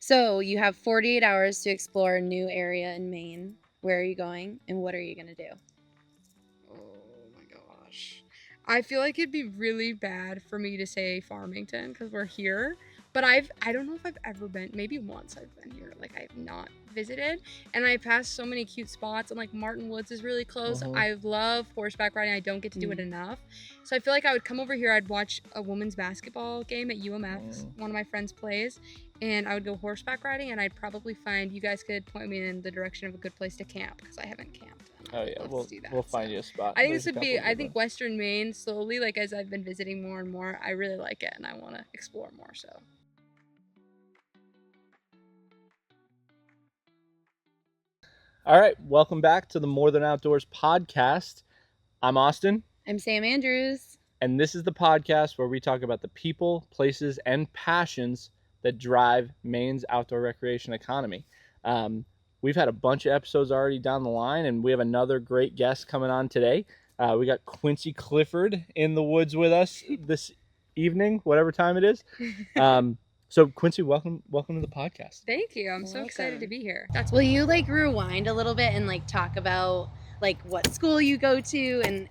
So you have 48 hours to explore a new area in Maine. Where are you going and what are you going to do? Oh my gosh. I feel like it'd be really bad for me to say Farmington because we're here. But I don't know if I've ever been, maybe once I've been here. Like I've not visited. And I passed so many cute spots and like Martin Woods is really close. I love horseback riding. I don't get to do it enough. So I feel like I would come over here, I'd watch a women's basketball game at UMF, 'cause one of my friends plays, and I would go horseback riding and I'd probably find, you guys could point me in the direction of a good place to camp because I haven't camped. Oh yeah, we'll find you a spot. I think this would be, I think Western Maine slowly, like as I've been visiting more and more, I really like it and I want to explore more, so. All right, welcome back to the More Than Outdoors podcast. I'm Austin. I'm Sam Andrews. And this is the podcast where we talk about the people, places, and passions that drive Maine's outdoor recreation economy. We've had a bunch of episodes already down the line, and we have another great guest coming on today. We got Quincy Clifford in the woods with us this evening, whatever time it is. So Quincy, welcome to the podcast. Thank you. I'm so excited to be here. Will you like rewind a little bit and like talk about like what school you go to and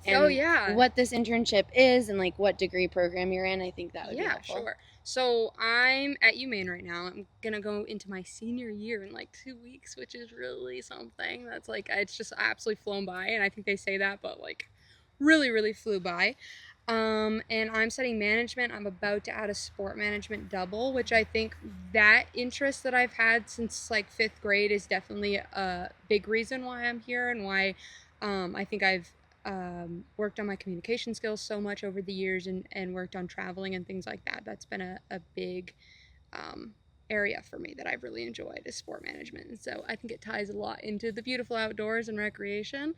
what this internship is and like what degree program you're in? I think that would be helpful. Sure. So I'm at Maine right now. I'm gonna go into my senior year in like 2 weeks, which is really something. That's like, it's just absolutely flown by, and I think they say that, but like really, really flew by. And I'm studying management. I'm about to add a sport management double, which I think that interest that I've had since like 5th grade is definitely a big reason why I'm here and why I think I've worked on my communication skills so much over the years and worked on traveling and things like that. That's been a big area for me that I've really enjoyed is sport management. And so I think it ties a lot into the beautiful outdoors and recreation.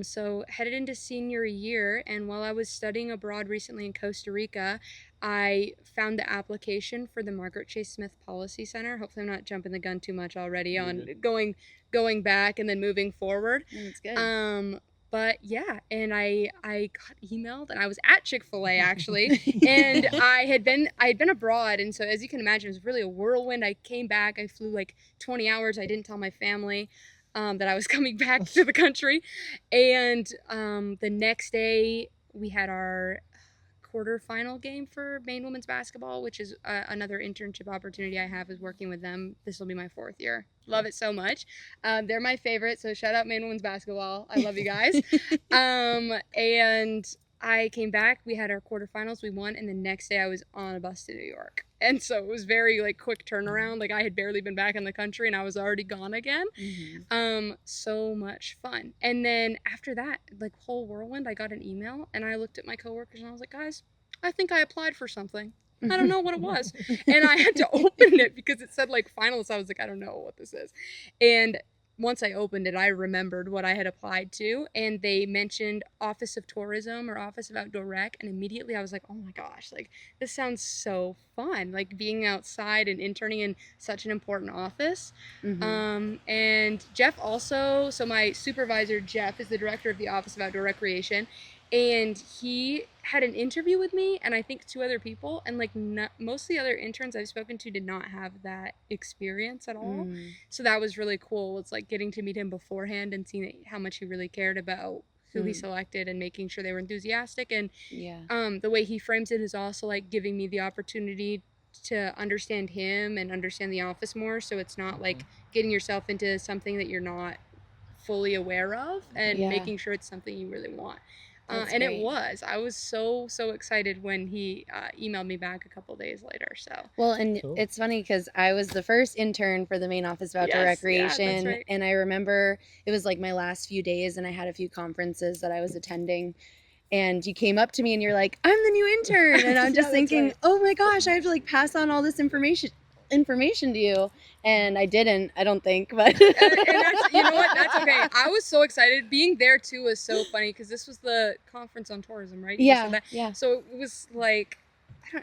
So headed into senior year, and while I was studying abroad recently in Costa Rica, I found the application for the Margaret Chase Smith Policy Center. Hopefully I'm not jumping the gun too much already on going back and then moving forward. That's good. But yeah, and I got emailed, and I was at Chick-fil-A actually, and I had been abroad, and so as you can imagine, it was really a whirlwind. I came back, I flew like 20 hours. I didn't tell my family that I was coming back to the country, and the next day we had our quarterfinal game for Maine women's basketball, which is another internship opportunity I have, is working with them. This will be my 4th year. Love it so much. They're my favorite, so shout out Maine women's basketball. I love you guys. And I came back, we had our quarterfinals, we won, and the next day I was on a bus to New York. And so it was very like quick turnaround. Like I had barely been back in the country and I was already gone again. So much fun. And then after that, like whole whirlwind, I got an email and I looked at my coworkers and I was like, guys, I think I applied for something. I don't know what it was. And I had to open it because it said like finalists. I was like, I don't know what this is. And once I opened it, I remembered what I had applied to, and they mentioned Office of Tourism or Office of Outdoor Rec, and immediately I was like, oh my gosh, like this sounds so fun, like being outside and interning in such an important office. And Jeff also, so my supervisor, Jeff, is the director of the Office of Outdoor Recreation, and he had an interview with me and I think 2 other people, and like most of the other interns I've spoken to did not have that experience at all. So that was really cool. It's like getting to meet him beforehand and seeing how much he really cared about who he selected and making sure they were enthusiastic. And the way he frames it is also like giving me the opportunity to understand him and understand the office more, so it's not like getting yourself into something that you're not fully aware of, and making sure it's something you really want. And great. It was. I was so excited when he emailed me back a couple days later. So well, and cool. It's funny because I was the first intern for the Maine Office of Outdoor Recreation, that's right. And I remember it was like my last few days, and I had a few conferences that I was attending. And you came up to me and you're like, I'm the new intern. And I'm just thinking, right. Oh my gosh, I have to like pass on all this information to you. And I didn't, I don't think, but. and that's, you know what, that's okay. I was so excited. Being there too was so funny because this was the conference on tourism, right? Yeah, yeah. So it was like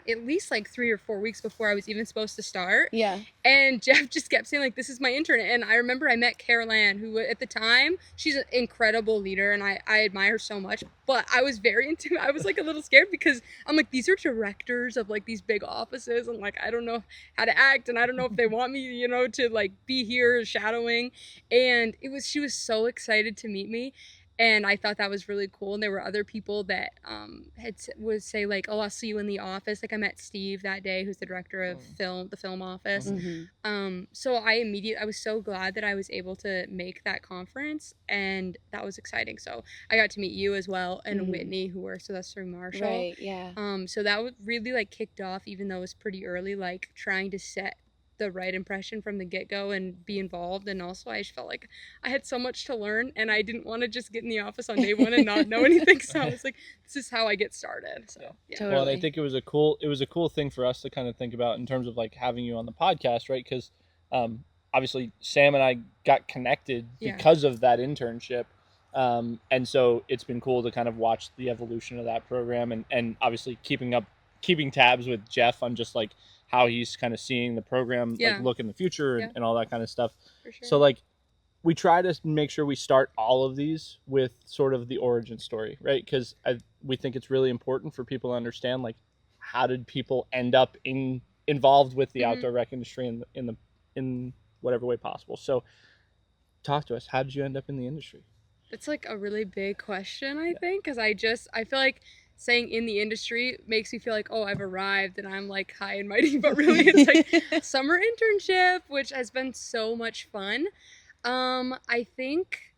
at least like 3 or 4 weeks before I was even supposed to start. Yeah. And Jeff just kept saying like, this is my intern. And I remember I met Carol Ann, who at the time, she's an incredible leader and I admire her so much, but I was very intimidated. I was like a little scared because I'm like, these are directors of like these big offices. And like, I don't know how to act and I don't know if they want me, you know, to like be here shadowing. And she was so excited to meet me. And I thought that was really cool. And there were other people that would say like, oh, I'll see you in the office. Like I met Steve that day, who's the director of the film office. Mm-hmm. So I was so glad that I was able to make that conference, and that was exciting. So I got to meet you as well, and Whitney, who works with us through Marshall. Right, yeah. So that was really like kicked off, even though it was pretty early, like trying to set the right impression from the get-go and be involved. And also I just felt like I had so much to learn and I didn't want to just get in the office on day one and not know anything. So I was like, this is how I get started. So yeah. Totally. Well, and I think it was a cool thing for us to kind of think about in terms of like having you on the podcast, right? Because obviously Sam and I got connected because of that internship. And so it's been cool to kind of watch the evolution of that program and obviously keeping tabs with Jeff on just like how he's kind of seeing the program like look in the future and all that kind of stuff. For sure. So like we try to make sure we start all of these with sort of the origin story, right? Because we think it's really important for people to understand like how did people end up involved with the outdoor rec industry in whatever way possible. So talk to us. How did you end up in the industry? It's like a really big question, I think, because I feel like saying in the industry makes me feel like, oh, I've arrived and I'm like high and mighty, but really it's like summer internship, which has been so much fun. I think,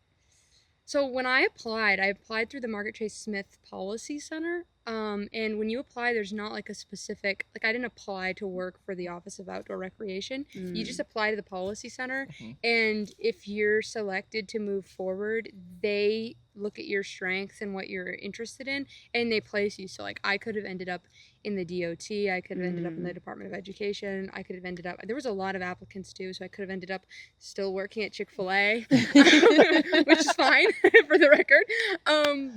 so when I applied through the Margaret Chase Smith Policy Center. And when you apply, there's not like a specific, like I didn't apply to work for the Office of Outdoor Recreation. You just apply to the Policy Center. And if you're selected to move forward, they look at your strengths and what you're interested in, and they place you. So like I could have ended up in the DOT, I could have ended up in the Department of Education, I could have ended up, there was a lot of applicants too, so I could have ended up still working at Chick-fil-A, which is fine for the record.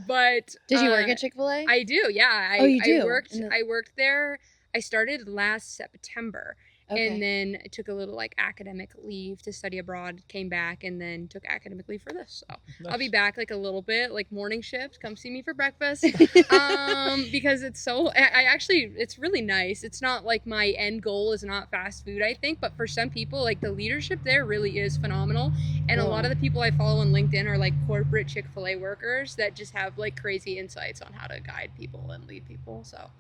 But did you work at Chick-fil-A? I do, yeah. You do? I worked there. I started last September. Okay. And then I took a little like academic leave to study abroad, came back, and then took academic leave for this. So nice. I'll be back like a little bit, like morning shift. Come see me for breakfast. Because it's so, it's really nice. It's not like my end goal is not fast food, I think, but for some people, like the leadership there really is phenomenal. And a lot of the people I follow on LinkedIn are like corporate Chick-fil-A workers that just have like crazy insights on how to guide people and lead people. So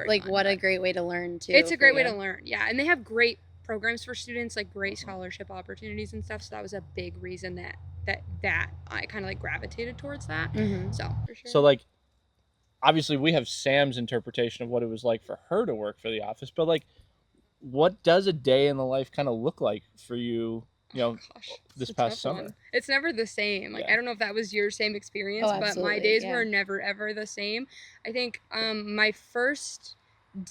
like fun, what a great way to learn too. It's a great way to learn, yeah. And they have great programs for students, like great scholarship opportunities and stuff. So that was a big reason that I kind of like gravitated towards that. So for sure. So like, obviously we have Sam's interpretation of what it was like for her to work for the office, but like, what does a day in the life kind of look like for you? You know, this past summer. It's never the same. Like, I don't know if that was your same experience, but my days were never, ever the same. I think my first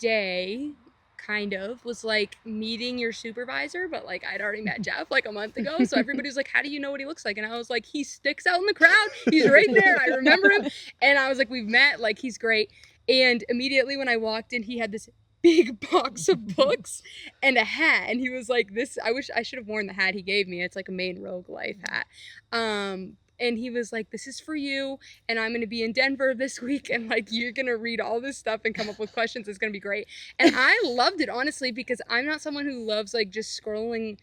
day kind of was like meeting your supervisor, but like I'd already met Jeff like a month ago. So everybody was like, how do you know what he looks like? And I was like, he sticks out in the crowd. He's right there. I remember him. And I was like, we've met, like he's great. And immediately when I walked in, he had this big box of books and a hat, and he was like, this, I wish I should have worn the hat he gave me. It's like a Maine Rogue Life hat. And he was like, this is for you, and I'm gonna be in Denver this week, and like you're gonna read all this stuff and come up with questions. It's gonna be great. And I loved it, honestly, because I'm not someone who loves like just scrolling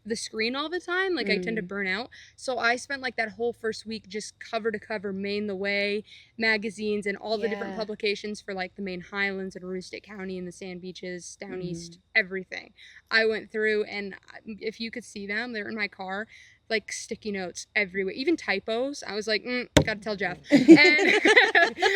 the screen all the time. Like I tend to burn out. So I spent like that whole first week just cover to cover Maine the Way magazines and all the different publications for like the Maine Highlands and Aroostook County and the Sand Beaches down east, everything. I went through, and if you could see them, they're in my car, like sticky notes everywhere, even typos. I was like, gotta tell Jeff. And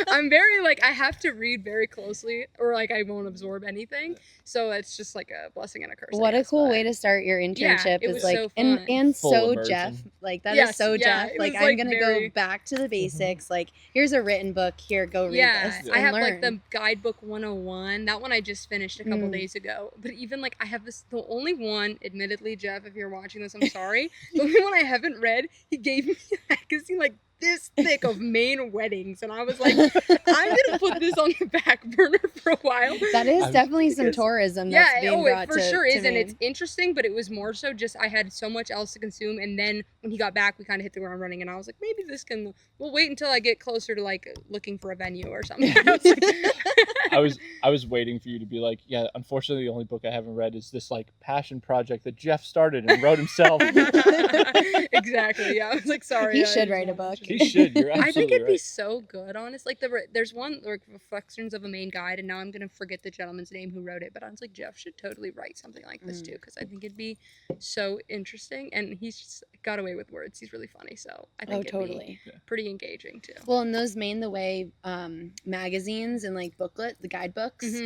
I'm very like, I have to read very closely or like I won't absorb anything. So it's just like a blessing and a curse. What a cool way to start your internship is like, so and so immersion. Jeff, like that is so Jeff. Like I'm gonna go back to the basics. Like here's a written book. Here, go read this. I have learn. Like the guidebook 101. That one I just finished a couple days ago. But even like I have this, the only one, admittedly, Jeff, if you're watching this, I'm sorry. The only one I haven't read, he gave me a magazine like this thick of Maine weddings, and I was like, I'm gonna put this on the back burner for a while. That is definitely some tourism that's being brought it for sure to is, Maine. and it's interesting, but it was more so just I had so much else to consume, and then when he got back, we kind of hit the ground running, and I was like, maybe we'll wait until I get closer to like looking for a venue or something. I was waiting for you to be like, yeah, unfortunately the only book I haven't read is this like passion project that Jeff started and wrote himself. Exactly. Yeah, I was like, sorry. He should write a book. He should. You're absolutely right. I think it'd be so good, honestly. Like there's one like Reflections of a Maine Guide, and now I'm gonna forget the gentleman's name who wrote it, but I was like, Jeff should totally write something like this too, because I think it'd be so interesting, and he's just got away with words. He's really funny, so I think it'd be pretty engaging too. Well, and those Maine the Way magazines and like the guidebooks,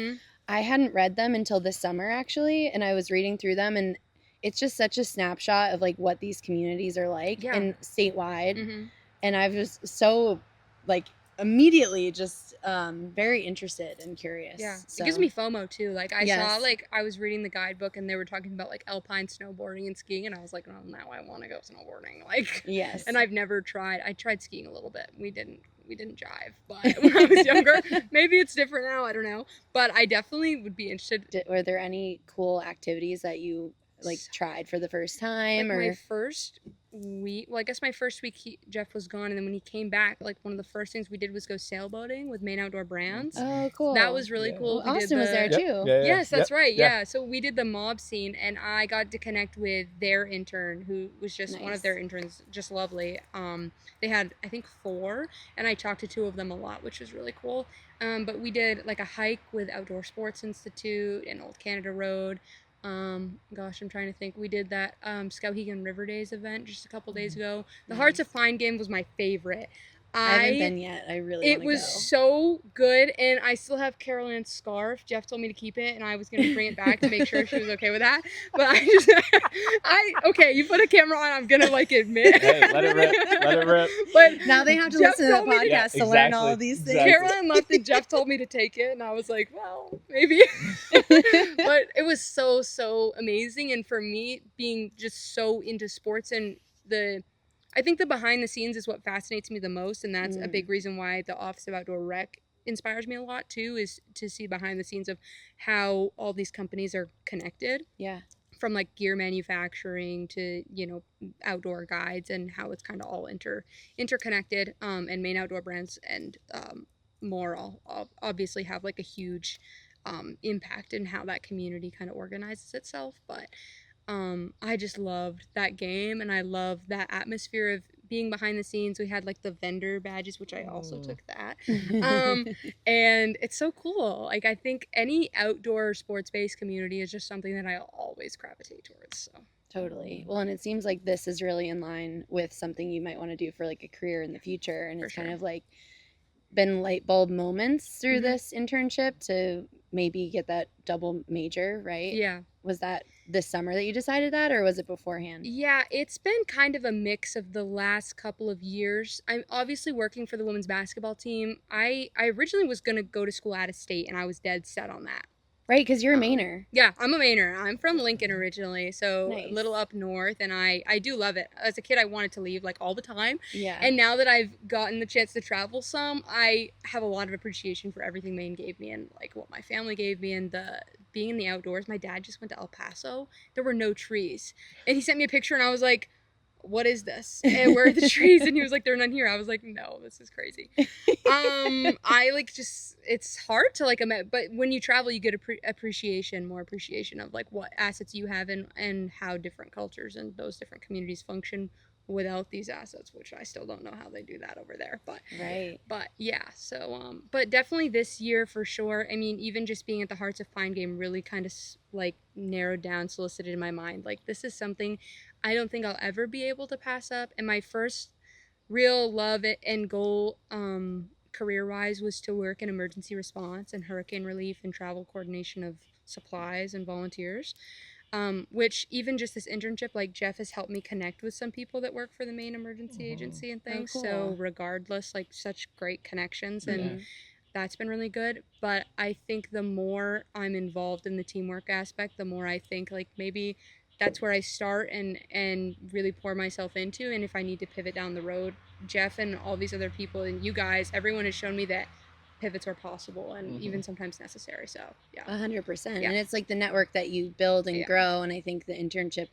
I hadn't read them until this summer actually, and I was reading through them, and it's just such a snapshot of like what these communities are like and statewide. And I was so like immediately just very interested and curious. Yeah, so. It gives me FOMO too. Like I saw, like I was reading the guidebook and they were talking about like alpine snowboarding and skiing, and I was like, oh, now I want to go snowboarding. Like, yes. And I've never tried. I tried skiing a little bit. We didn't jive, but when I was younger, maybe it's different now. I don't know, but I definitely would be interested. Were there any cool activities that you like tried for the first time? Like my first week, well, I guess my first week Jeff was gone, and then when he came back, like one of the first things we did was go sailboating with Maine Outdoor Brands. Oh, cool. That was really cool. Well, Austin was there too. Yes, that's right. Yeah. So we did the mob scene, and I got to connect with their intern, who was just one of their interns, just lovely. They had, I think, 4, and I talked to 2 of them a lot, which was really cool. But we did like a hike with Outdoor Sports Institute and Old Canada Road. Gosh, I'm trying to think. We did that Skowhegan River Days event just a couple days ago. The Hearts of Fine game was my favorite. I haven't been yet. I really want to go. It was so good, and I still have Carol Ann's scarf. Jeff told me to keep it, and I was going to bring it back to make sure she was okay with that. But okay, you put a camera on, I'm going to like admit. Hey, let it rip. Let it rip. But now they have to listen to the podcast to learn all of these things. Exactly. Carol Ann left, and Jeff told me to take it, and I was like, well, maybe. But it was so amazing, and for me, being just so into sports and I think the behind the scenes is what fascinates me the most, and that's a big reason why the Office of Outdoor Rec inspires me a lot too, is to see behind the scenes of how all these companies are connected. Yeah. From like gear manufacturing to, outdoor guides, and how it's kind of all interconnected. And Maine Outdoor Brands and more all obviously have like a huge impact in how that community kind of organizes itself. But I just loved that game, and I love that atmosphere of being behind the scenes. We had like the vendor badges, which I also took that. And it's so cool. Like I think any outdoor sports-based community is just something that I always gravitate towards. So. Totally. Well, and it seems like this is really in line with something you might want to do for like a career in the future. And it's kind of like been light bulb moments through this internship to maybe get that double major, right? Yeah. Was that this summer that you decided that, or was it beforehand? Yeah, it's been kind of a mix of the last couple of years. I'm obviously working for the women's basketball team. I originally was going to go to school out of state, and I was dead set on that. Right, because you're a Mainer. Yeah, I'm a Mainer. I'm from Lincoln originally, so a little up north, and I do love it. As a kid, I wanted to leave like all the time. Yeah. And now that I've gotten the chance to travel some, I have a lot of appreciation for everything Maine gave me, and like what my family gave me, and being in the outdoors. My dad just went to El Paso. There were no trees, and he sent me a picture, and I was like, what is this? And where are the trees? And he was like, there are none here. I was like, no, this is crazy. I like it's hard to like imagine, but when you travel, you get more appreciation of like what assets you have and how different cultures and those different communities function without these assets, which I still don't know how they do that over there. But yeah, so but definitely this year for sure. I mean, even just being at the Hearts of Fine game really kind of like narrowed down, solicited in my mind, like this is something I don't think I'll ever be able to pass up. And my first real love and goal career-wise was to work in emergency response and hurricane relief and travel coordination of supplies and volunteers. Which even just this internship, like Jeff has helped me connect with some people that work for the Maine Emergency Agency and things. Oh, cool. So regardless, like such great connections, and that's been really good. But I think the more I'm involved in the teamwork aspect, the more I think like maybe that's where I start and really pour myself into. And if I need to pivot down the road, Jeff and all these other people and you guys, everyone has shown me that pivots are possible and even sometimes necessary. So yeah, 100%. And it's like the network that you build and grow. And I think the internship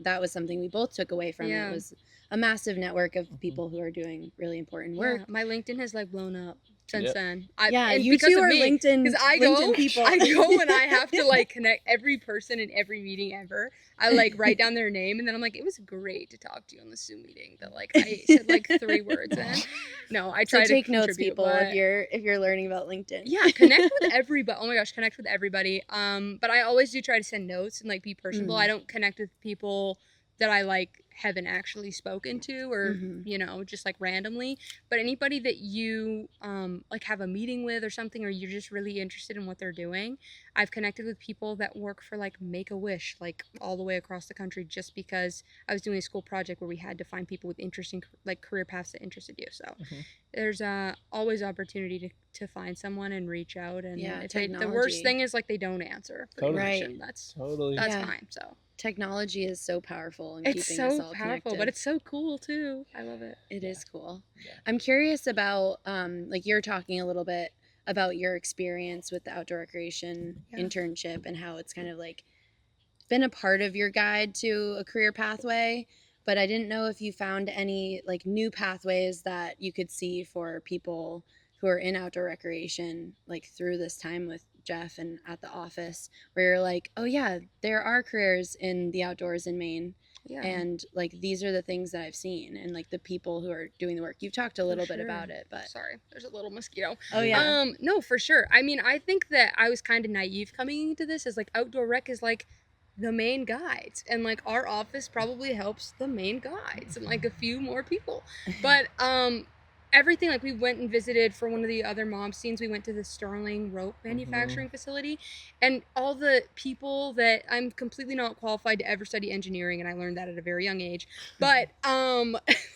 that was something we both took away from it, was a massive network of people who are doing really important work. My LinkedIn has like blown up since then. You two are LinkedIn, because LinkedIn people. I go and I have to like connect every person in every meeting ever. I like write down their name and then I'm like, it was great to talk to you on the Zoom meeting. That like I said like 3 words in. No, I try to take notes, people, if you're learning about LinkedIn. Yeah, connect with everybody. Oh my gosh, connect with everybody. But I always do try to send notes and like be personable. I don't connect with people that I like haven't actually spoken to or you know, just like randomly, but anybody that you like have a meeting with or something, or you're just really interested in what they're doing. I've connected with people that work for like Make-A-Wish like all the way across the country, just because I was doing a school project where we had to find people with interesting like career paths that interested you. So there's always opportunity to find someone and reach out. And the worst thing is like they don't answer. Totally. That's that's fine. So technology is so powerful in it's keeping us all powerful, connected. But it's so cool too. I love it. It is cool. I'm curious about like you're talking a little bit about your experience with the outdoor recreation internship and how it's kind of like been a part of your guide to a career pathway, but I didn't know if you found any like new pathways that you could see for people who are in outdoor recreation, like through this time with Jeff and at the office, where you're like, oh yeah, there are careers in the outdoors in Maine. And like these are the things that I've seen and like the people who are doing the work. You've talked a little bit about it, but sorry, there's a little mosquito. Oh yeah. No, for sure. I mean, I think that I was kind of naive coming into this, as like outdoor rec is like the Maine guides, and like our office probably helps the Maine guides and like a few more people. But everything, like we went and visited for one of the other mob scenes, we went to the Sterling rope manufacturing facility, and all the people that I'm completely not qualified to ever study engineering, and I learned that at a very young age, but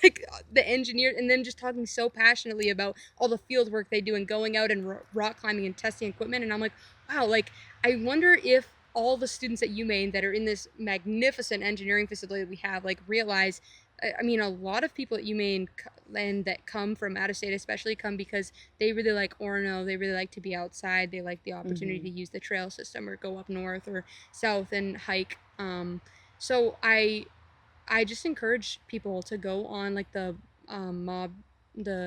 like the engineer, and then just talking so passionately about all the field work they do and going out and rock climbing and testing equipment, and I'm like, wow, like I wonder if all the students at UMaine that are in this magnificent engineering facility that we have like realize, I mean, a lot of people at UMaine and that come from out of state especially come because they really like Orono, they really like to be outside, they like the opportunity to use the trail system or go up north or south and hike. So I just encourage people to go on like the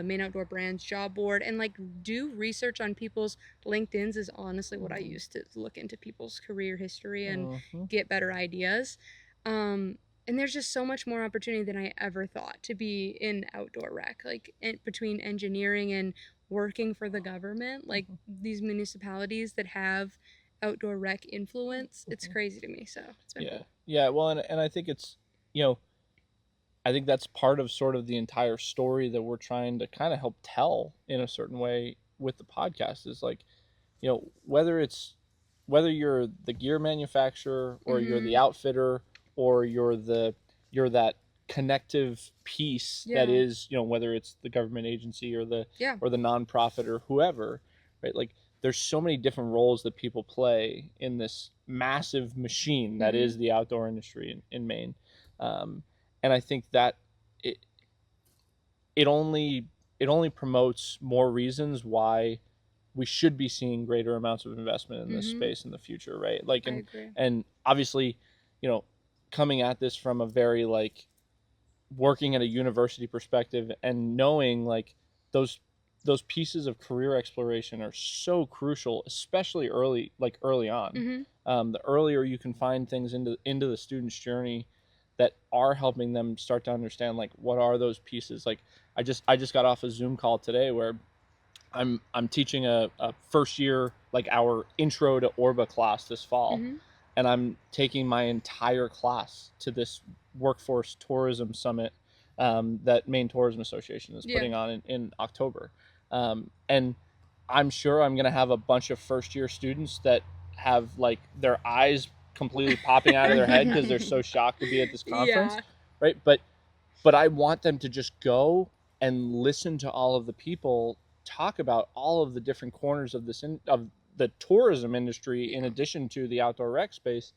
Maine Outdoor Brands job board and like do research on people's LinkedIns is honestly what I use to look into people's career history and get better ideas. And there's just so much more opportunity than I ever thought to be in outdoor rec, like between engineering and working for the government, like these municipalities that have outdoor rec influence. It's crazy to me. So it's been cool. Yeah. Well, and I think it's, you know, I think that's part of sort of the entire story that we're trying to kind of help tell in a certain way with the podcast is like, you know, whether you're the gear manufacturer or you're the outfitter or you're that connective piece that is, you know, whether it's the government agency or the nonprofit or whoever, right? Like there's so many different roles that people play in this massive machine that is the outdoor industry in Maine. And I think that it only promotes more reasons why we should be seeing greater amounts of investment in this space in the future, right? Like, and obviously, you know, coming at this from a very like working at a university perspective and knowing like those pieces of career exploration are so crucial, especially early on. The earlier you can find things into the student's journey that are helping them start to understand like what are those pieces. Like I just got off a Zoom call today where I'm teaching a first year, like our intro to Orba class this fall. And I'm taking my entire class to this workforce tourism summit that Maine Tourism Association is putting on in October. And I'm sure I'm going to have a bunch of first year students that have like their eyes completely popping out of their head because they're so shocked to be at this conference. Right. But I want them to just go and listen to all of the people talk about all of the different corners of of the tourism industry in addition to the outdoor rec space.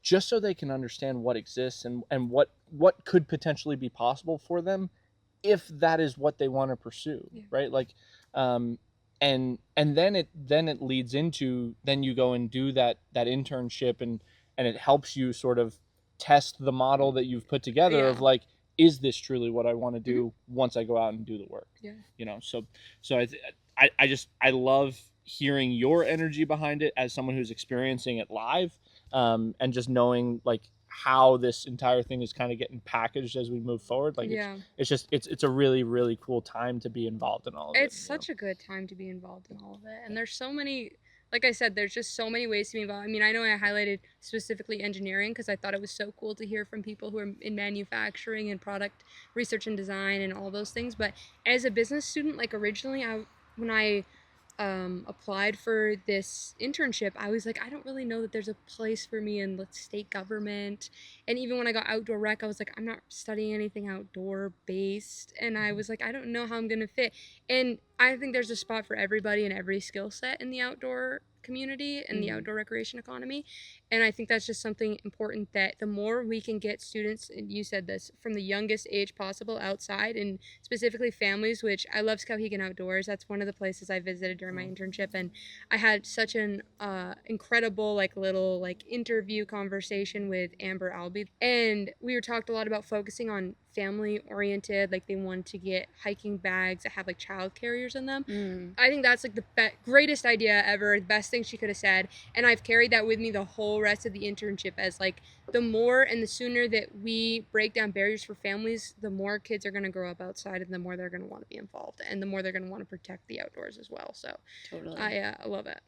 just so they can understand what exists and what could potentially be possible for them if that is what they want to pursue, right? Like, and then it leads into, then you go and do that internship, and it helps you sort of test the model that you've put together of like, is this truly what I want to do once I go out and do the work? You know, so I love hearing your energy behind it as someone who's experiencing it live, and just knowing like how this entire thing is kind of getting packaged as we move forward. Like, it's a really, really cool time to be involved in all of it. It's such a good time to be involved in all of it. And there's so many, like I said, there's just so many ways to be involved. I mean, I know I highlighted specifically engineering because I thought it was so cool to hear from people who are in manufacturing and product research and design and all those things. But as a business student, like originally when I applied for this internship, I was like, I don't really know that there's a place for me in the state government. And even when I got outdoor rec, I was like, I'm not studying anything outdoor based. And I was like, I don't know how I'm going to fit. And I think there's a spot for everybody and every skill set in the outdoor community and the outdoor recreation economy. And I think that's just something important, that the more we can get students, and you said this, from the youngest age possible outside, and specifically families, which I love Skowhegan Outdoors. That's one of the places I visited during my internship, and I had such an incredible like little like interview conversation with Amber Albee, and we were talked a lot about focusing on family oriented, like they wanted to get hiking bags that have like child carriers in them. I think that's like the greatest idea ever, the best thing she could have said, and I've carried that with me the whole rest of the internship, as like the more and the sooner that we break down barriers for families, the more kids are going to grow up outside, and the more they're going to want to be involved, and the more they're going to want to protect the outdoors as well. So totally, I love it.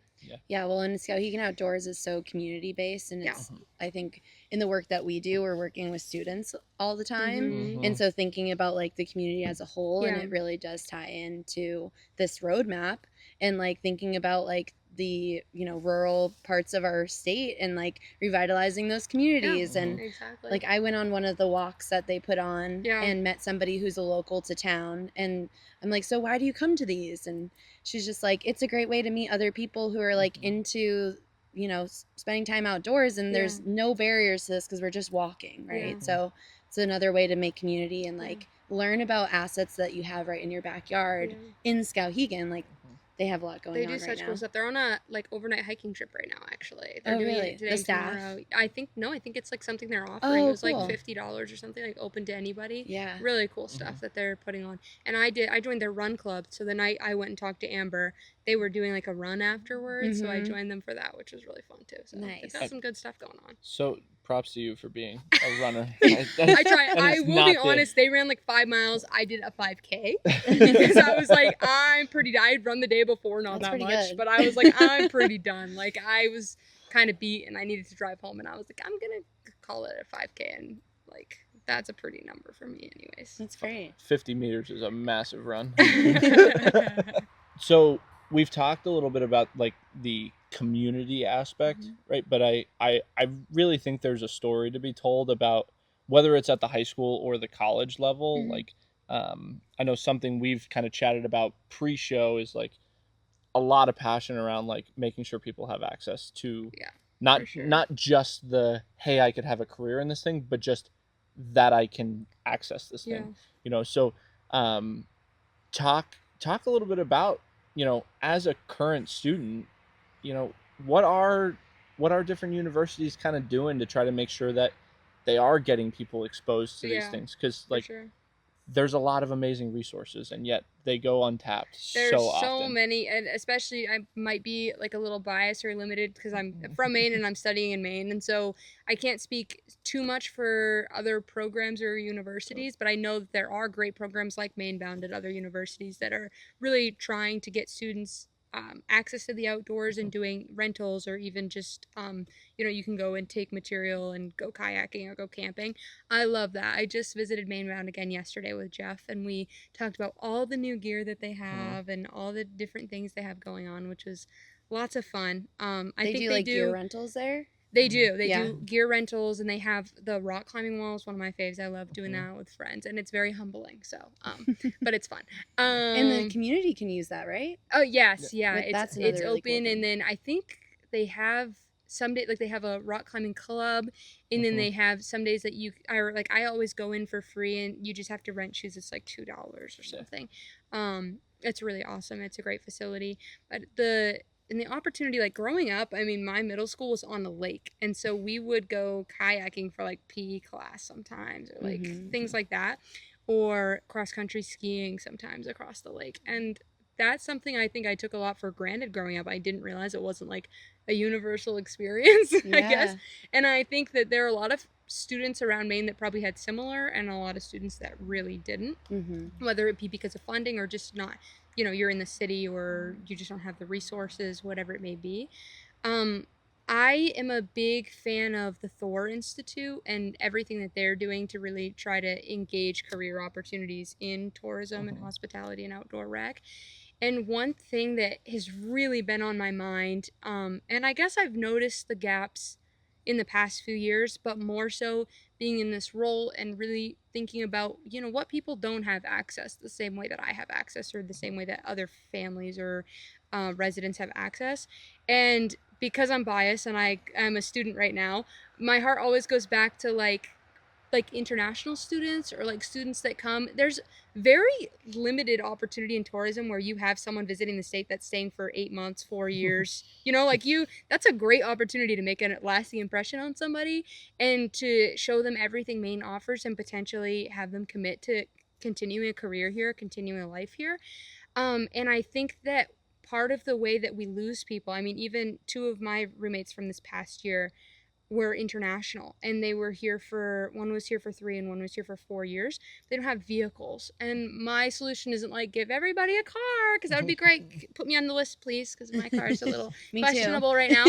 Yeah, well, and Skowhegan Outdoors is so community based, and it's I think in the work that we do, we're working with students all the time, and so thinking about like the community as a whole, and it really does tie into this roadmap, and like thinking about like the rural parts of our state and like revitalizing those communities. And like I went on one of the walks that they put on and met somebody who's a local to town, and I'm like, so why do you come to these? And she's just like, it's a great way to meet other people who are like into spending time outdoors, and there's no barriers to this because we're just walking, right? So it's another way to make community and like learn about assets that you have right in your backyard in Skowhegan. Like they have a lot going on right now. They do such cool stuff. They're on a like overnight hiking trip right now, actually. They're doing it today, the staff? Tomorrow. I think it's like something they're offering. It was cool. Like $50 or something, like open to anybody. Yeah. Really cool stuff that they're putting on. And I joined their run club. So the night I went and talked to Amber, they were doing like a run afterwards. So I joined them for that, which was really fun too. So nice. They've got some good stuff going on. So props to you for being a runner. I try. I will be honest. They ran like 5 miles. I did a 5K because I was like, I had run the day before, not that much, good. But I was like, I'm pretty done. Like I was kind of beat, and I needed to drive home, and I was like, I'm gonna call it a 5K, and like that's a pretty number for me, anyways. That's great. 50 meters is a massive run. So we've talked a little bit about like the community aspect, right? But I really think there's a story to be told about whether it's at the high school or the college level. Like I know something we've kind of chatted about pre-show is like a lot of passion around like making sure people have access to not just the, hey, I could have a career in this thing, but just that I can access this thing. So talk a little bit about, as a current student, what are different universities kind of doing to try to make sure that they are getting people exposed to these things? Because like there's a lot of amazing resources, and yet they go untapped. There's so many, and especially I might be like a little biased or limited because I'm from Maine and I'm studying in Maine, and so I can't speak too much for other programs or universities, but I know that there are great programs like Maine Bound at other universities that are really trying to get students access to the outdoors and doing rentals, or even just you can go and take material and go kayaking or go camping. I love that. I just visited Maine Bound again yesterday with Jeff, and we talked about all the new gear that they have and all the different things they have going on, which was lots of fun. I think they do gear rentals there. They do. They do gear rentals, and they have the rock climbing walls, one of my faves. I love doing that with friends, and it's very humbling. So, but it's fun. And the community can use that, right? Oh, yes. Yeah. That's it's really open, cool. And then I think they have some day, like they have a rock climbing club, and then they have some days that I always go in for free, and you just have to rent shoes. It's like $2 or something. It's really awesome. It's a great facility. But the opportunity, like growing up, I mean, my middle school was on a lake, and so we would go kayaking for like PE class sometimes, or like things like that, or cross country skiing sometimes across the lake. And that's something I think I took a lot for granted growing up. I didn't realize it wasn't like a universal experience, I guess. And I think that there are a lot of students around Maine that probably had similar, and a lot of students that really didn't, whether it be because of funding or just not, you're in the city or you just don't have the resources, whatever it may be. I am a big fan of the Thor Institute and everything that they're doing to really try to engage career opportunities in tourism and hospitality and outdoor rec. And one thing that has really been on my mind, and I guess I've noticed the gaps in the past few years, but more so being in this role and really thinking about, what people don't have access the same way that I have access, or the same way that other families or residents have access. And because I'm biased and I am a student right now, my heart always goes back to like international students, or like students that come. There's very limited opportunity in tourism where you have someone visiting the state that's staying for 8 months, 4 years, that's a great opportunity to make a lasting impression on somebody and to show them everything Maine offers and potentially have them commit to continuing a career here, continuing a life here. And I think that part of the way that we lose people, I mean, even 2 of my roommates from this past year were international, and they were here one was here for 3 and one was here for 4 years. They don't have vehicles, and my solution isn't like give everybody a car, because that would be great. Put me on the list, please, because my car is a little questionable right now.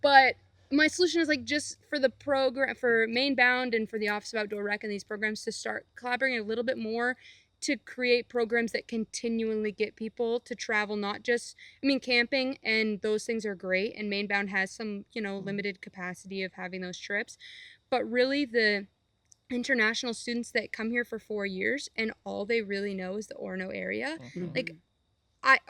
But my solution is like just for the program, for Maine Bound and for the Office of Outdoor Rec and these programs, to start collaborating a little bit more to create programs that continually get people to travel, not just, camping and those things are great, and Maine Bound has some, limited capacity of having those trips, but really the international students that come here for 4 years and all they really know is the Orono area. Like,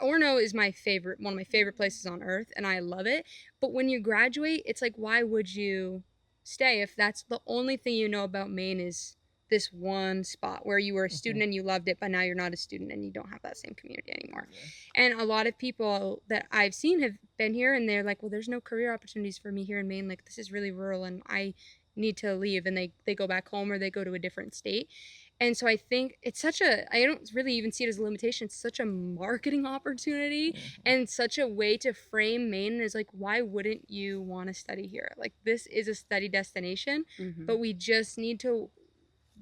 Orono is one of my favorite places on earth, and I love it. But when you graduate, it's like, why would you stay if that's the only thing you know about Maine is this one spot where you were a student and you loved it, but now you're not a student and you don't have that same community anymore. And a lot of people that I've seen have been here and they're like, well, there's no career opportunities for me here in Maine. Like, this is really rural and I need to leave, and they go back home or they go to a different state. And so I think it's I don't really even see it as a limitation. It's such a marketing opportunity and such a way to frame Maine as like, why wouldn't you want to study here? Like, this is a study destination, but we just need to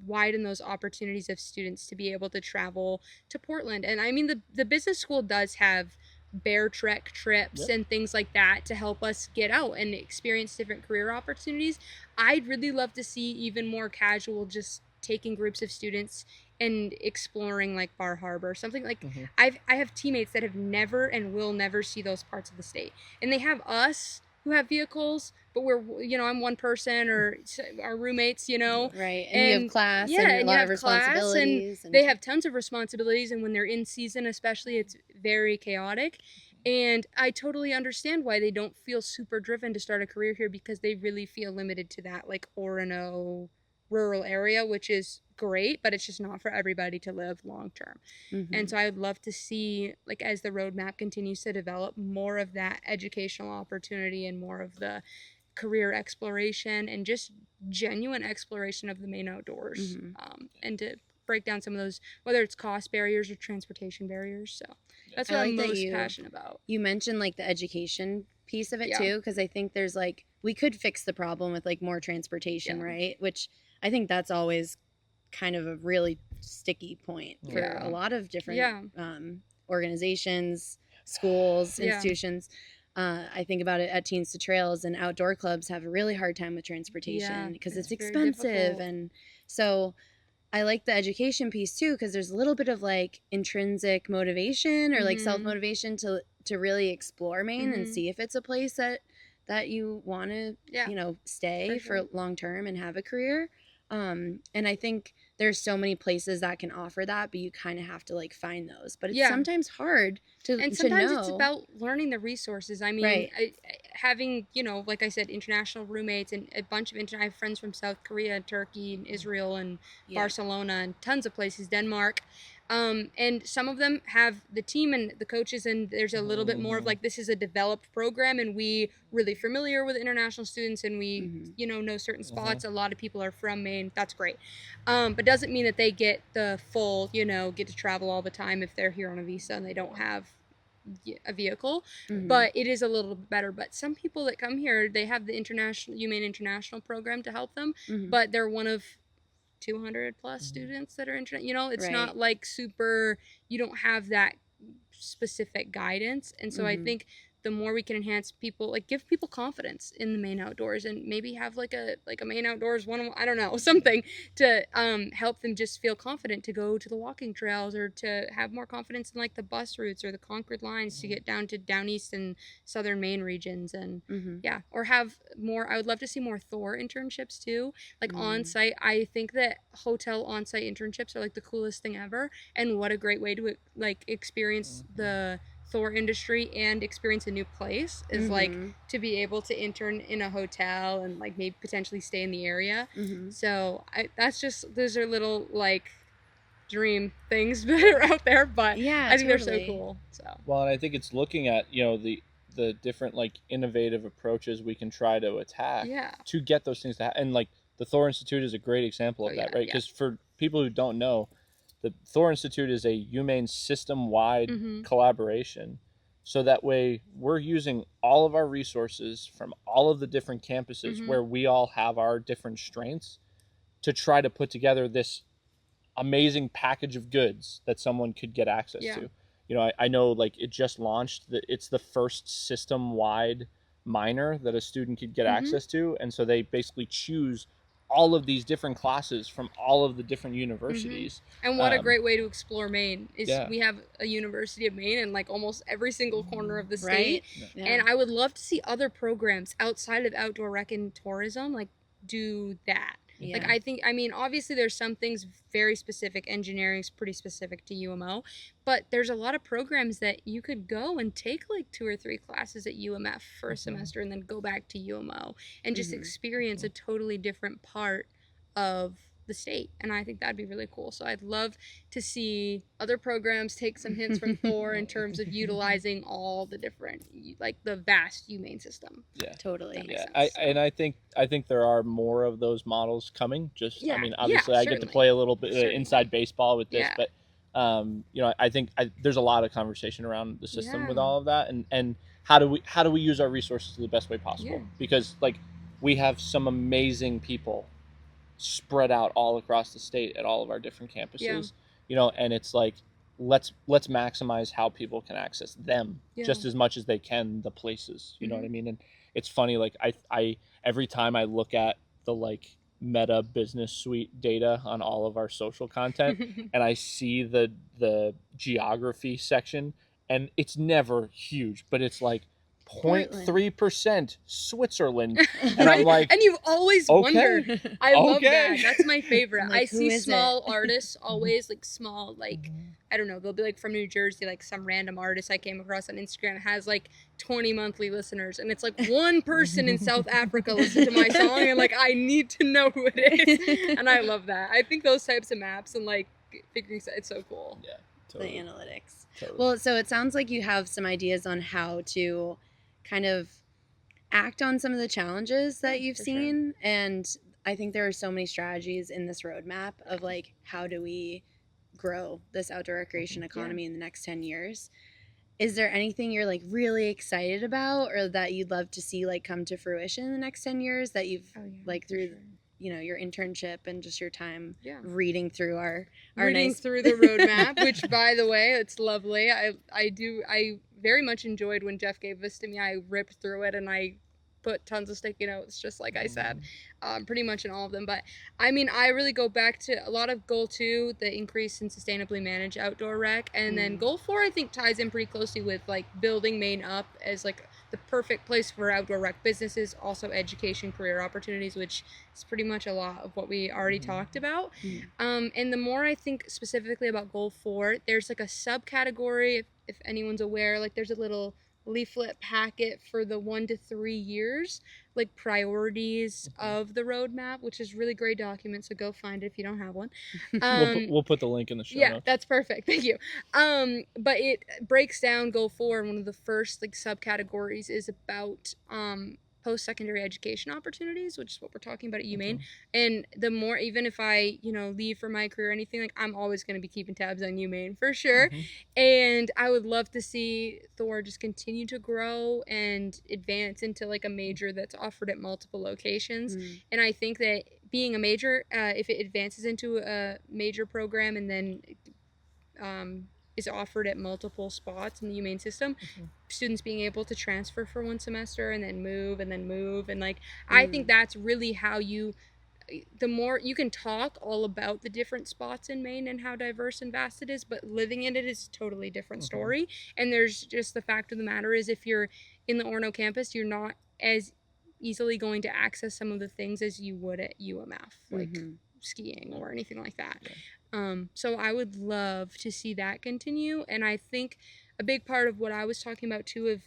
widen those opportunities of students to be able to travel to Portland. And I mean, the business school does have bear trek trips and things like that to help us get out and experience different career opportunities. I'd really love to see even more casual, just taking groups of students and exploring like Bar Harbor, something like I have teammates that have never and will never see those parts of the state, and they have us who have vehicles, but we're, I'm one person, or our roommates, right, and you have class and a lot of responsibilities, and they have tons of responsibilities, and when they're in season especially, it's very chaotic. And I totally understand why they don't feel super driven to start a career here, because they really feel limited to that like Orono rural area, which is great, but it's just not for everybody to live long term. And so I would love to see, like, as the roadmap continues to develop, more of that educational opportunity and more of the career exploration and just genuine exploration of the Maine outdoors, and to break down some of those, whether it's cost barriers or transportation barriers. So that's what I'm most passionate about. You mentioned like the education piece of it too, because I think there's like, we could fix the problem with like more transportation, right? Which I think that's always kind of a really sticky point for a lot of different organizations, schools, institutions. I think about it at Teens to Trails, and outdoor clubs have a really hard time with transportation because it's expensive. And so I like the education piece too, because there's a little bit of like intrinsic motivation or like self-motivation to really explore Maine and see if it's a place that you want to, stay for long term and have a career. And I think there's so many places that can offer that, but you kind of have to like find those. But it's sometimes hard to and sometimes know. It's about learning the resources. I mean, having, you know, like I said, international roommates and a bunch of I have friends from South Korea, Turkey, and Israel, and Barcelona, and tons of places, Denmark. And some of them have the team and the coaches, and there's a little bit more of like, this is a developed program, and we really familiar with international students, and we, you know certain spots. A lot of people are from Maine. That's great. But doesn't mean that they get the full, you know, get to travel all the time if they're here on a visa and they don't have a vehicle. But it is a little bit better. But some people that come here, they have the UMaine international program to help them, but they're one of 200 plus students that are you know, it's not like super, you don't have that specific guidance. And so I think the more we can enhance people, like give people confidence in the Maine outdoors, and maybe have like a Maine outdoors one, I don't know, something to help them just feel confident to go to the walking trails, or to have more confidence in like the bus routes or the Concord lines to get down to down east and southern Maine regions. And or have more, I would love to see more Thor internships too, like on site. I think that hotel on site internships are like the coolest thing ever, and what a great way to like experience the Thor industry and experience a new place is like to be able to intern in a hotel and like maybe potentially stay in the area. So that's just, those are little like dream things that are out there, but I think they're so cool. So well, and I think it's looking at, you know, the different like innovative approaches we can try to attack to get those things to happen. And like the Thor Institute is a great example of that, right? Because for people who don't know, the Thor Institute is a UMaine system-wide collaboration. So that way we're using all of our resources from all of the different campuses where we all have our different strengths to try to put together this amazing package of goods that someone could get access to. You know, I know like it just launched, it's the first system-wide minor that a student could get access to. And so they basically choose all of these different classes from all of the different universities. And what a great way to explore Maine is we have a University of Maine in like almost every single corner of the state. And I would love to see other programs outside of outdoor rec and tourism like do that. Like I think, I mean, obviously there's some things very specific. Engineering is pretty specific to UMO, but there's a lot of programs that you could go and take like 2 or 3 classes at UMF for a semester and then go back to UMO and just experience a totally different part of the state. And I think that'd be really cool. So I'd love to see other programs take some hints from Thor in terms of utilizing all the different, like the vast UMaine system. Totally. And I think there are more of those models coming. Just I mean, obviously I get to play a little bit inside baseball with this, but you know, I think there's a lot of conversation around the system with all of that, and how do we use our resources to the best way possible? Because like we have some amazing people spread out all across the state at all of our different campuses, you know, and it's like let's maximize how people can access them just as much as they can the places, you know what I mean? And it's funny, like I every time I look at the like Meta Business Suite data on all of our social content and I see the geography section, and it's never huge, but it's like 0.3% Switzerland. And I'm like, and you've always wondered. I love that. That's my favorite. Like, I see small artists always, like small, like I don't know, they'll be like from New Jersey, like some random artist I came across on Instagram has like 20 monthly listeners, and it's like one person in South Africa listened to my song, and like I need to know who it is. And I love that. I think those types of maps and like figuring it's so cool. Totally. The analytics. Well, so it sounds like you have some ideas on how to kind of act on some of the challenges that you've seen. And I think there are so many strategies in this roadmap of like, how do we grow this outdoor recreation economy in the next 10 years? Is there anything you're like really excited about, or that you'd love to see like come to fruition in the next 10 years that you've like through you know, your internship and just your time reading through our through the roadmap, which by the way, it's lovely. I very much enjoyed when Jeff gave this to me. I ripped through it and I put tons of sticky notes, just like I said, pretty much in all of them. But I mean, I really go back to a lot of goal 2, the increase in sustainably managed outdoor rec, and then goal 4 I think ties in pretty closely with like building Maine up as like the perfect place for outdoor rec businesses, also education, career opportunities, which is pretty much a lot of what we already talked about. And the more I think specifically about goal 4, there's like a subcategory, if anyone's aware, like there's a little leaflet packet for the 1 to 3 years, like priorities of the roadmap, which is really great document, so go find it if you don't have one. We'll put the link in the show notes. That's perfect, thank you. But it breaks down goal 4, and one of the first like subcategories is about post-secondary education opportunities, which is what we're talking about at UMaine. And the more, even if I leave for my career or anything, like I'm always going to be keeping tabs on UMaine for sure. And I would love to see Thor just continue to grow and advance into like a major that's offered at multiple locations. And I think that being a major, if it advances into a major program and then is offered at multiple spots in the UMaine system, students being able to transfer for 1 semester and then move and like I think that's really how the more you can talk all about the different spots in Maine and how diverse and vast it is, but living in it is a totally different story. And there's just the fact of the matter is, if you're in the Orono campus, you're not as easily going to access some of the things as you would at UMF, like skiing or anything like that. So I would love to see that continue. And I think a big part of what I was talking about too, of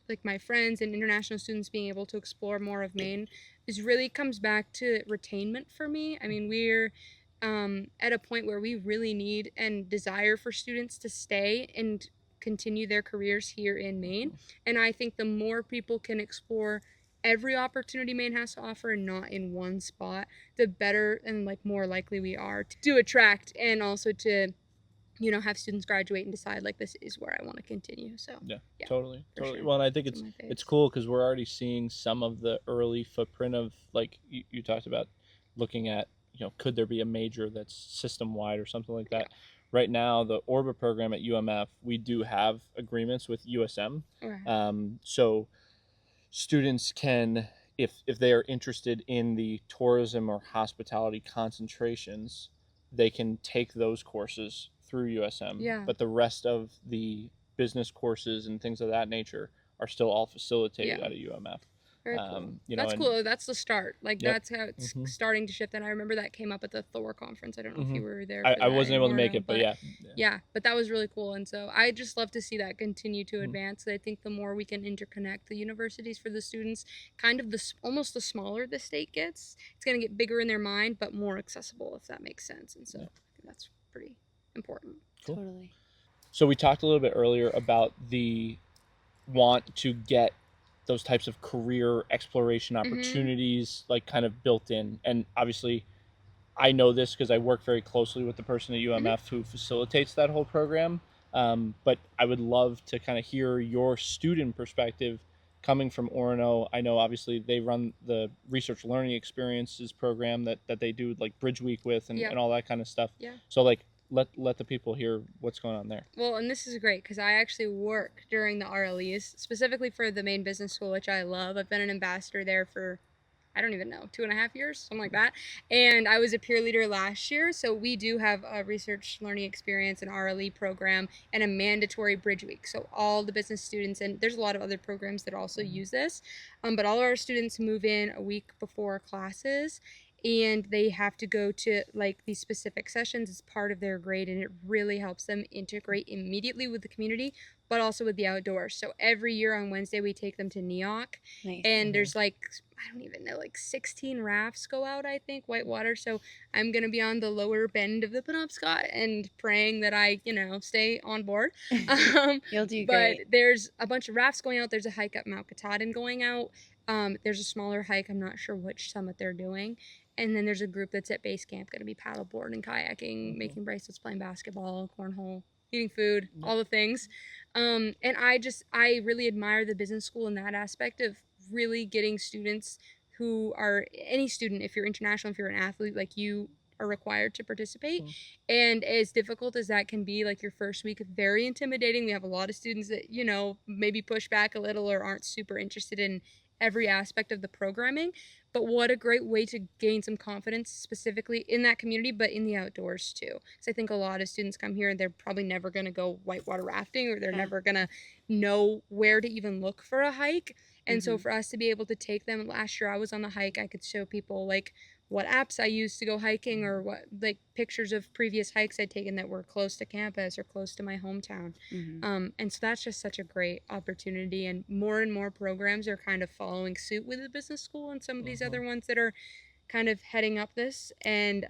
like my friends and international students being able to explore more of Maine, is really comes back to retainment for me. I mean, we're at a point where we really need and desire for students to stay and continue their careers here in Maine. And I think the more people can explore every opportunity Maine has to offer and not in one spot, the better and like more likely we are to attract and also to have students graduate and decide like this is where I want to continue. So yeah totally sure. Well, and I think it's cool because we're already seeing some of the early footprint of, like you talked about, looking at could there be a major that's system wide or something like that. Right now, the Orbit program at UMF, we do have agreements with USM. So students can, if they are interested in the tourism or hospitality concentrations, they can take those courses through USM. But the rest of the business courses and things of that nature are still all facilitated out of UMF. Very cool. That's cool. That's the start. Like that's how it's starting to shift. And I remember that came up at the Thor conference. I don't know if you were there. I wasn't able to make it, but yeah. But that was really cool. And so I just love to see that continue to advance. I think the more we can interconnect the universities for the students, kind of almost the smaller the state gets, it's going to get bigger in their mind, but more accessible, if that makes sense. And so I think that's pretty important. Cool. Totally. So we talked a little bit earlier about the want to get those types of career exploration opportunities like kind of built in. And obviously I know this because I work very closely with the person at UMF who facilitates that whole program. But I would love to kind of hear your student perspective coming from Orono. I know obviously they run the research learning experiences program that they do like Bridge Week with and all that kind of stuff. So like let the people hear what's going on there. Well, and this is great because I actually work during the RLEs, specifically for the Maine Business School, which I love. I've been an ambassador there for, I don't even know, 2.5 years, something like that. And I was a peer leader last year. So we do have a research learning experience, an RLE program, and a mandatory Bridge Week. So all the business students, and there's a lot of other programs that also use this, but all our students move in a week before classes, and they have to go to like these specific sessions as part of their grade, and it really helps them integrate immediately with the community, but also with the outdoors. So every year on Wednesday we take them to Neok, and there's like, I don't even know, like 16 rafts go out, I think, whitewater. So I'm gonna be on the lower bend of the Penobscot and praying that I stay on board. You'll do great. But there's a bunch of rafts going out. There's a hike up Mount Katahdin going out. There's a smaller hike, I'm not sure which summit they're doing. And then there's a group that's at base camp going to be paddleboarding, kayaking, making bracelets, playing basketball, cornhole, eating food, all the things. And I really admire the business school in that aspect of really getting students who are, any student, if you're international, if you're an athlete, like you are required to participate. And as difficult as that can be, like your first week is very intimidating. We have a lot of students that, maybe push back a little or aren't super interested in every aspect of the programming. But what a great way to gain some confidence specifically in that community, but in the outdoors too. Because I think a lot of students come here and they're probably never going to go whitewater rafting, or they're never going to know where to even look for a hike. And so for us to be able to take them, last year I was on the hike, I could show people like what apps I used to go hiking, or what like pictures of previous hikes I'd taken that were close to campus or close to my hometown. And so that's just such a great opportunity, and more programs are kind of following suit with the business school and some of these other ones that are kind of heading up this. And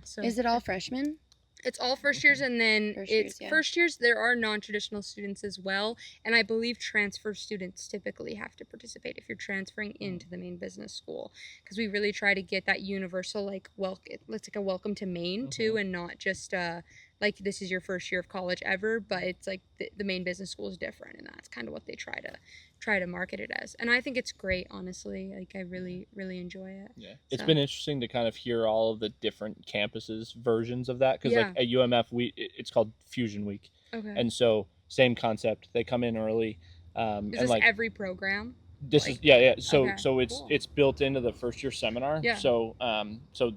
so is it all freshmen? It's all first years, and then first years there are non-traditional students as well, and I believe transfer students typically have to participate if you're transferring into the Maine Business School, because we really try to get that universal like it's like a welcome to Maine too, and not just like this is your first year of college ever, but it's like the Maine Business School is different, and that's kind of what they try to market it as. And I think it's great, honestly. Like I really enjoy it. Yeah, it's been interesting to kind of hear all of the different campuses versions of that, because like at UMF it's called Fusion Week, and so same concept. They come in early. Is this like every program? This is so it's built into the first year seminar. So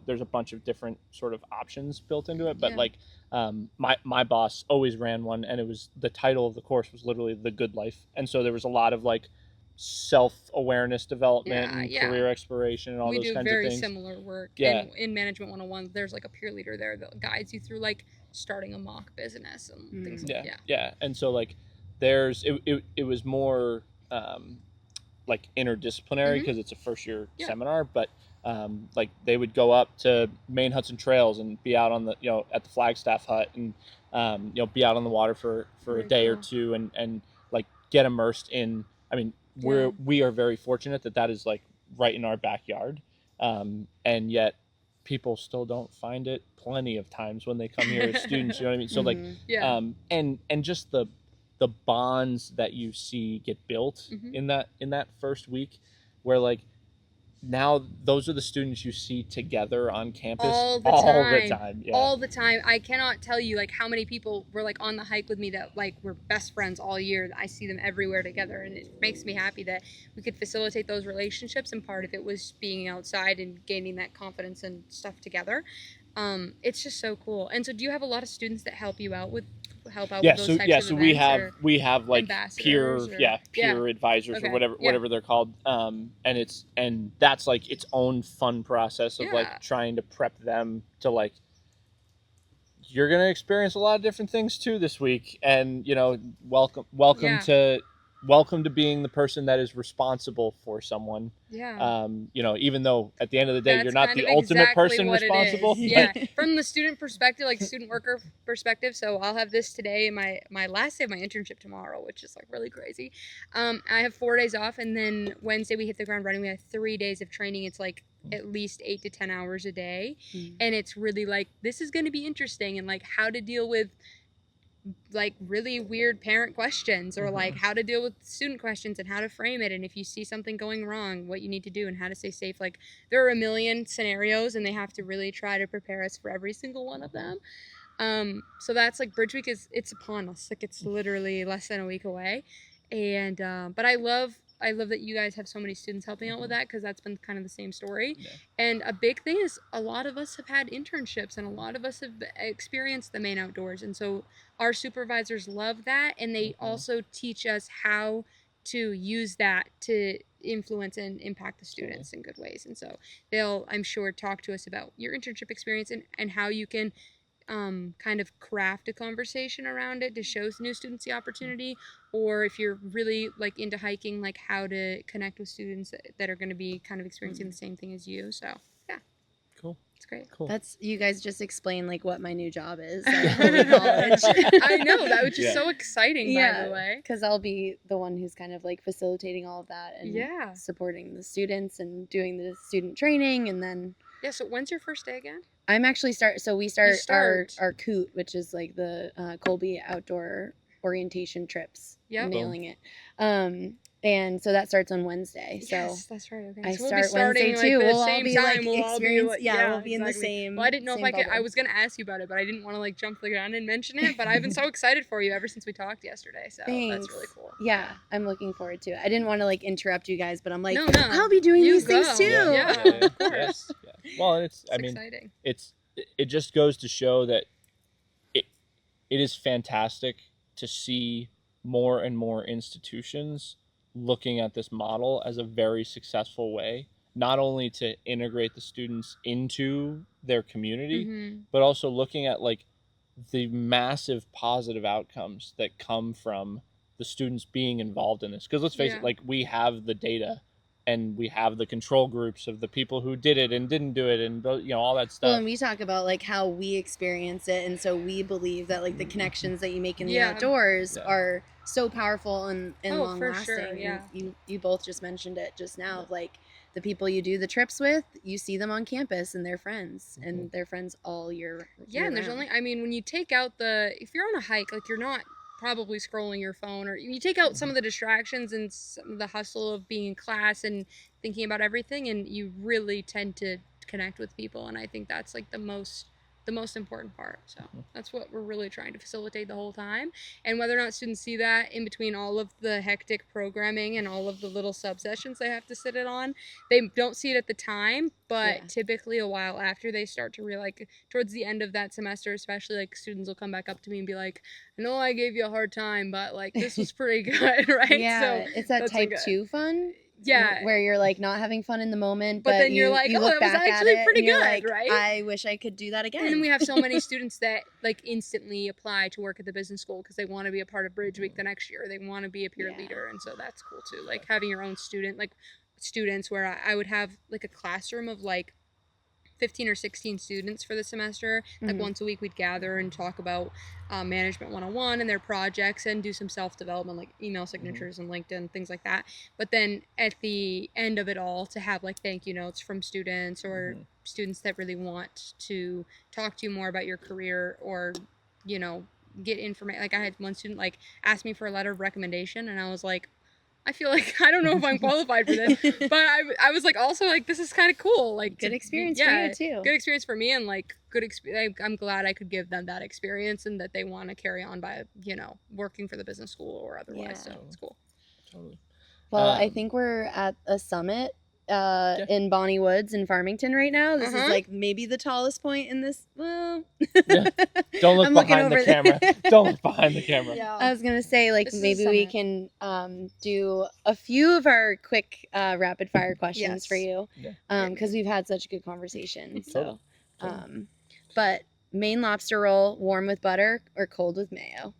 there's a bunch of different sort of options built into it, but like my boss always ran one, and it was, the title of the course was literally The Good Life, and so there was a lot of like self-awareness development and career exploration and all those kinds of things. We do very similar work. In Management 101, there's like a peer leader there that guides you through like starting a mock business and things like that. Yeah, and so like there's it was more like interdisciplinary, because it's a first year seminar, but like they would go up to Maine Hudson Trails and be out on the at the Flagstaff hut, and be out on the water for a day or two, and like get immersed in, I mean, we are very fortunate that is like right in our backyard, and yet people still don't find it plenty of times when they come here as students, you know what I mean? So like and just the bonds that you see get built in that first week, where like now those are the students you see together on campus all the time. All the time. I cannot tell you like how many people were like on the hike with me that like were best friends all year. I see them everywhere together, and it makes me happy that we could facilitate those relationships, and part of it was being outside and gaining that confidence and stuff together. It's just so cool. And so do you have a lot of students that help you out with those types of events? So we have like peer advisors or whatever they're called, and that's like its own fun process of like trying to prep them to like, you're gonna experience a lot of different things too this week, and welcome to being the person that is responsible for someone. Even though at the end of the day, you're not the ultimate person responsible. From the student perspective, like student worker perspective. So I'll have this today, my last day of my internship tomorrow, which is like really crazy. I have 4 days off, and then Wednesday we hit the ground running. We have 3 days of training. It's like at least 8 to 10 hours a day. And it's really like, this is going to be interesting, and like how to deal with like really weird parent questions, or like how to deal with student questions and how to frame it, and if you see something going wrong, what you need to do and how to stay safe. Like there are a million scenarios, and they have to really try to prepare us for every single one of them. So that's like Bridge Week it's upon us. Like it's literally less than a week away, and but I love that you guys have so many students helping out with that, because that's been kind of the same story. And a big thing is a lot of us have had internships, and a lot of us have experienced the Maine outdoors, and so our supervisors love that, and they also teach us how to use that to influence and impact the students in good ways. And so they'll, I'm sure, talk to us about your internship experience and how you can kind of craft a conversation around it to show new students the opportunity, or if you're really like into hiking, like how to connect with students that are going to be kind of experiencing the same thing as you. So cool. It's great. Cool. That's, you guys just explained like what my new job is at college. I know, that was just so exciting, by the way, because I'll be the one who's kind of like facilitating all of that and supporting the students and doing the student training, and then so when's your first day again? I'm actually we start our COOT, which is like the Colby Outdoor Orientation Trips. Nailing it. And so that starts on Wednesday. Yes, so that's right. Okay. I So start Wednesday too. Like, we'll all be like we'll we'll be in the exactly. same. Well, I didn't know if I could. bubble. I was gonna ask you about it, but I didn't want to like jump the gun and mention it. But I've been so excited for you ever since we talked yesterday. So Thanks. that's really cool. Yeah, I'm looking forward to it. I didn't want to like interrupt you guys, but I'm like, no. I'll be doing these things too. Yeah, of course. Yeah. Well, it's exciting. It just goes to show that it is fantastic to see more and more institutions looking at this model as a very successful way, not only to integrate the students into their community, but also looking at like the massive positive outcomes that come from the students being involved in this. Because let's face it, like we have the data and we have the control groups of the people who did it and didn't do it and all that stuff. Well, and we talk about like how we experience it, and so we believe that like the connections that you make in the outdoors are so powerful and long lasting. Sure, yeah. You both just mentioned it just now of like the people you do the trips with, you see them on campus and they're friends and they're friends all year. And there's only, I mean, when you take out if you're on a hike, like you're not probably scrolling your phone, or you take out some of the distractions and some of the hustle of being in class and thinking about everything, and you really tend to connect with people. And I think that's like the most important part. So that's what we're really trying to facilitate the whole time. And whether or not students see that in between all of the hectic programming and all of the little sub-sessions they have to sit it on, they don't see it at the time, but typically a while after they start to realize, like towards the end of that semester especially, like students will come back up to me and be like, I know I gave you a hard time, but like this was pretty good, right? Yeah, so it's that type 2 fun. Yeah, where you're like not having fun in the moment, but then you're like, you look back actually at it pretty good, like, right? I wish I could do that again. And then we have so many students that like instantly apply to work at the business school because they want to be a part of Bridge Week the next year. They want to be a peer leader, and so that's cool too. Like having your own students where I would have like a classroom of like 15 or 16 students for the semester. Like once a week we'd gather and talk about management 101 and their projects and do some self-development like email signatures and LinkedIn, things like that. But then at the end of it all to have like thank you notes from students or students that really want to talk to you more about your career or get information. Like I had one student like ask me for a letter of recommendation, and I was like, I feel like I don't know if I'm qualified for this, but I was like also like this is kind of cool, like good experience for you too. Good experience for me, and like good experience. I'm glad I could give them that experience and that they want to carry on by working for the business school or otherwise. So it's cool. Totally. Well, I think we're at a summit in Bonnie Woods in Farmington right now. This is like maybe the tallest point in this. Well, don't look behind the camera. Don't look behind the camera. Yeah. I was gonna say like maybe we can do a few of our quick rapid fire questions for you because we've had such a good conversation. So, but Maine lobster roll, warm with butter or cold with mayo?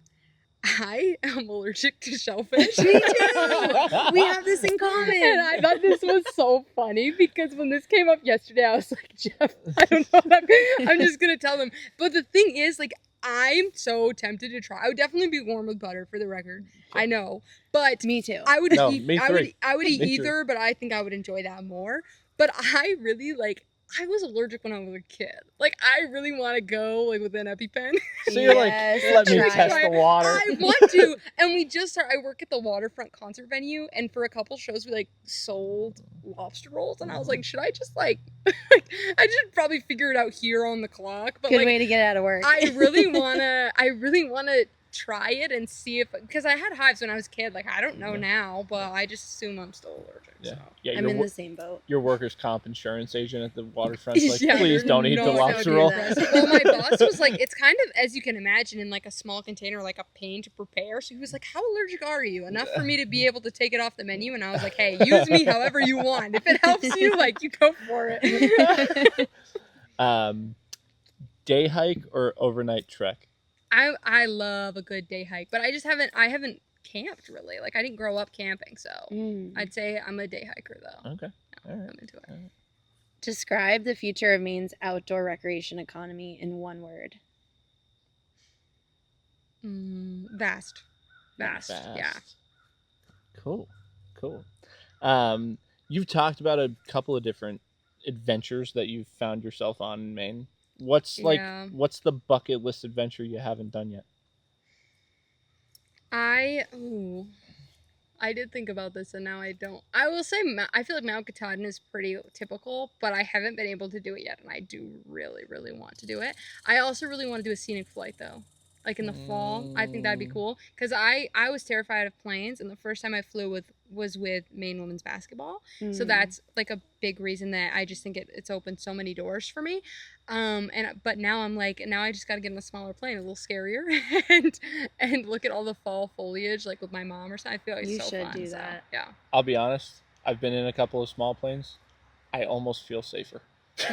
I am allergic to shellfish. Me too. We have this in common. And I thought this was so funny because when this came up yesterday, I was like, Jeff, I don't know. I'm just going to tell them. But the thing is, like, I'm so tempted to try. I would definitely be warm with butter for the record. I know. But me too. I would eat either, but I think I would enjoy that more. But I really I was allergic when I was a kid. Like, I really want to go, like, with an EpiPen. So you're like, let me test the water. I want to. And I work at the waterfront concert venue, and for a couple shows, we, like, sold lobster rolls. And I was like, should I just, like, I should probably figure it out here on the clock. But, good way to get out of work. I really want to try it and see if, because I had hives when I was a kid. Like, I don't know now, but I just assume I'm still allergic. Yeah. So. Yeah, I'm in the same boat. Your workers' comp insurance agent at the waterfront, like, please don't eat the lobster roll. Well, my boss was like, it's kind of, as you can imagine, in like a small container, like a pain to prepare. So he was like, how allergic are you? Enough for me to be able to take it off the menu. And I was like, hey, use me however you want. If it helps you, like, you go for it. Day hike or overnight trek? I love a good day hike, but I haven't camped really. Like, I didn't grow up camping, so I'd say I'm a day hiker though. Okay. All right. I'm into it. Right. Describe the future of Maine's outdoor recreation economy in one word. Vast. Yeah. Cool. You've talked about a couple of different adventures that you've found yourself on in Maine. What's the bucket list adventure you haven't done yet? I did think about this, and now I don't. I will say, I feel like Mount Katahdin is pretty typical, but I haven't been able to do it yet, and I do really, really want to do it. I also really want to do a scenic flight, though. Like in the fall, I think that'd be cool. Because I was terrified of planes, and the first time I flew was with Maine women's basketball. So that's like a big reason that I just think it's opened so many doors for me. But now I'm like, now I just got to get in a smaller plane, a little scarier, and look at all the fall foliage, like with my mom or something. I feel like you it's so should fun. do So, that. yeah. I'll be honest. I've been in a couple of small planes. I almost feel safer.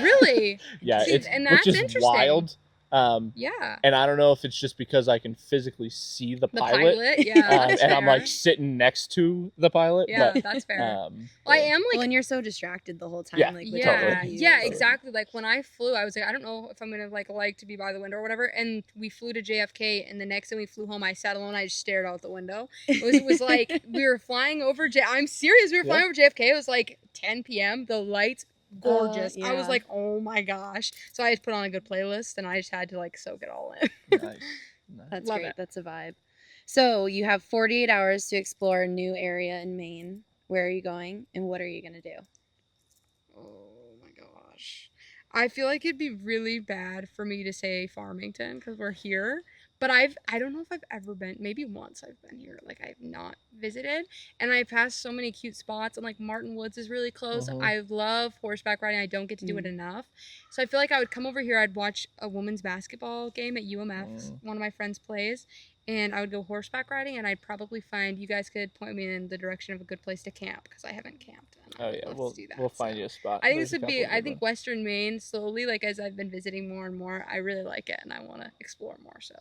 Really? Yeah, See, it's and that's which is interesting. wild. Yeah. And I don't know if it's just because I can physically see the pilot. Yeah. And I'm like sitting next to the pilot. Yeah, but, that's fair. Well, but I am like. Well, and you're so distracted the whole time. Yeah, like, totally. Yeah, exactly. Like when I flew, I was like, I don't know if I'm gonna like to be by the window or whatever. And we flew to JFK, and the next time we flew home, I sat alone. I just stared out the window. It was like we were flying over. I'm serious. We were flying over JFK. It was like 10 p.m. The lights. Gorgeous. I was like, oh my gosh. So I just put on a good playlist and I just had to like soak it all in. Nice. That's Love great. it. That's a vibe. So you have 48 hours to explore a new area in Maine. Where are you going and what are you going to do? Oh my gosh. I feel like it'd be really bad for me to say Farmington because we're here. But I don't know if I've ever been, maybe once I've been here. Like I've not visited. And I passed so many cute spots and like Martin Woods is really close. I love horseback riding. I don't get to do it enough. So I feel like I would come over here, I'd watch a women's basketball game at UMF. One of my friends plays. And I would go horseback riding, and I'd probably find you guys could point me in the direction of a good place to camp because I haven't camped. And I would love to do that, we'll find you a spot. I think this would be. I think Western Maine slowly, like as I've been visiting more and more, I really like it, and I want to explore more. So,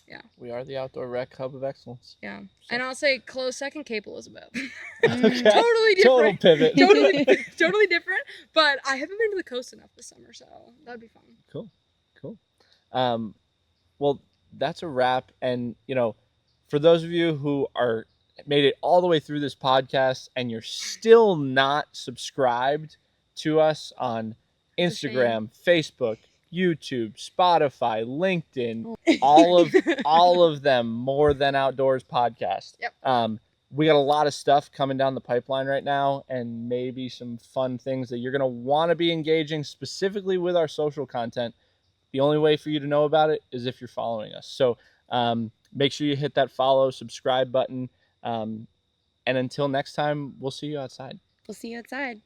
yeah. We are the outdoor rec hub of excellence. Yeah, so. And I'll say close second, Cape Elizabeth. Okay. Totally different. Total pivot. Totally different. But I haven't been to the coast enough this summer, so that'd be fun. Cool. Well, that's a wrap. And for those of you who are made it all the way through this podcast and you're still not subscribed to us on Instagram, Facebook, YouTube, Spotify, LinkedIn, all of them, More Than Outdoors podcast. Yep. We got a lot of stuff coming down the pipeline right now and maybe some fun things that you're going to want to be engaging specifically with our social content. The only way for you to know about it is if you're following us. So make sure you hit that follow, subscribe button. And until next time, we'll see you outside. We'll see you outside.